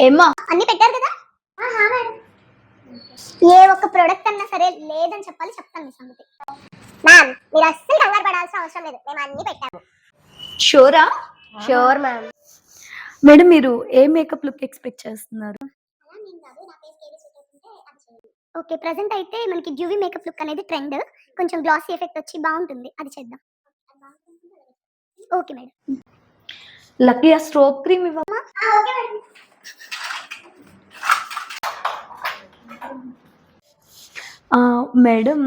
ఏమ్మా అన్ని పెట్టారు కదా. మేడం, ఏ ఒక్క ప్రోడక్ట్ అన్నా సరే లేదని చెప్పాలి, చెప్తాను మీ సంగతి. మ్యామ్, మీరు అస్సలు కంగారు పడాల్సిన అవసరం లేదు, మేము అన్ని పెట్టాము. షూరా? Sure ma'am. మేడం మీరు ఏ మేకప్ లుక్ ఎక్స్పెక్ట్ చేస్తున్నారు? ఓకే, ప్రెసెంట్ అయితే మనకి డ్యూవీ మేకప్ లుక్ అనేది ట్రెండ్, కొంచెం గ్లాసీ ఎఫెక్ట్ వచ్చి బాగుంటుంది, అది చేద్దాం. Okay madam. లక్కీ ఆ స్ట్రోబ్ క్రీమ్ ఇవ్వమ్మా. Okay madam. మేడం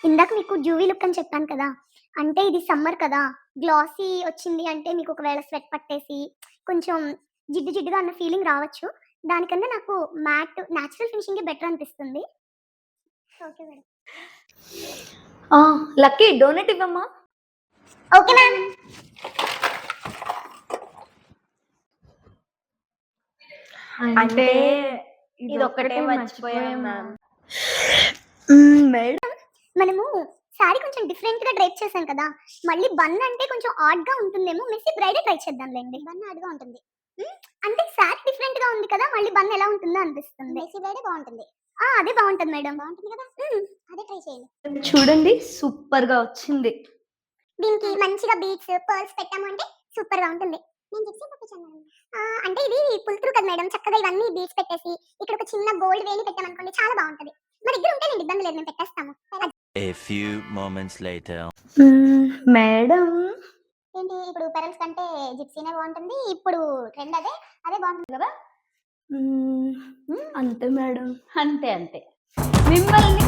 ఇందాక మీకు డ్యూవీ లుక్ అని చెప్పాను కదా, అంటే ఇది సమ్మర్ కదా, గ్లాసీ వచ్చింది అంటే మీకు ఒకవేళ స్వెట్ పట్టేసి కొంచెం జిడ్డు జిడ్డుగా అన్న ఫీలింగ్ రావచ్చు. దానికన్నా నాకు మ్యాట్ న్యాచురల్ ఫినిషింగ్ బెటర్ అనిపిస్తుంది. Okay madam. లక్కీ డోనట్ ఇవ్వమ్మా. Okay ma'am. అంటే ఇది ఒక్కటే మర్చిపోయాం మ్యామ్. మేడం మనము సారీ కొంచెం డిఫరెంట్ గా డ్రైప్ చేసాం కదా, మళ్ళీ బన్ అంటే కొంచెం ఆడ్ గా ఉంటుందేమో, మెస్సీ బ్రైడే ట్రై చేద్దాంలేండి. బన్ ఆడ్ గా ఉంటుంది. అంటే సారీ డిఫరెంట్ గా ఉంది కదా, మళ్ళీ బన్ ఎలా ఉంటుందో అనిపిస్తుంది. మెస్సీ బ్రైడే బాగుంటుంది. అదే బాగుంటుంది మేడం. బాగుంటుంది కదా, అదే ట్రై చేయండి. చూడండి సూపర్ గా వచ్చింది. దీనికి మంచిగా బీట్స్ పర్ల్స్ పెట్టాము అంటే సూపర్ గా ఉంటుంది. నేను జిప్సీ పంపించాను మేడం. అంటే ఇది పుల్త్రూ కదా మేడం, చక్కగా ఇవన్నీ బీట్స్ పెట్టేసి ఇక్కడ ఒక చిన్న గోల్డ్ వేని పెట్టామనుకోండి, చాలా బాగుంటుంది. మన దగ్గర ఉంటే నేను ఇబ్బంది లేదు, మేము పెట్టేస్తాము. A few moments later. Madam ఏంటి ఇప్పుడు పెరల్స్ కంటే జిప్సీనే బాగుంటుంది, ఇప్పుడు ట్రెండ్ అదే, అదే బాగుంటుంది కదా. అంతే మేడం. అంతే అంతే. మిమ్మల్ని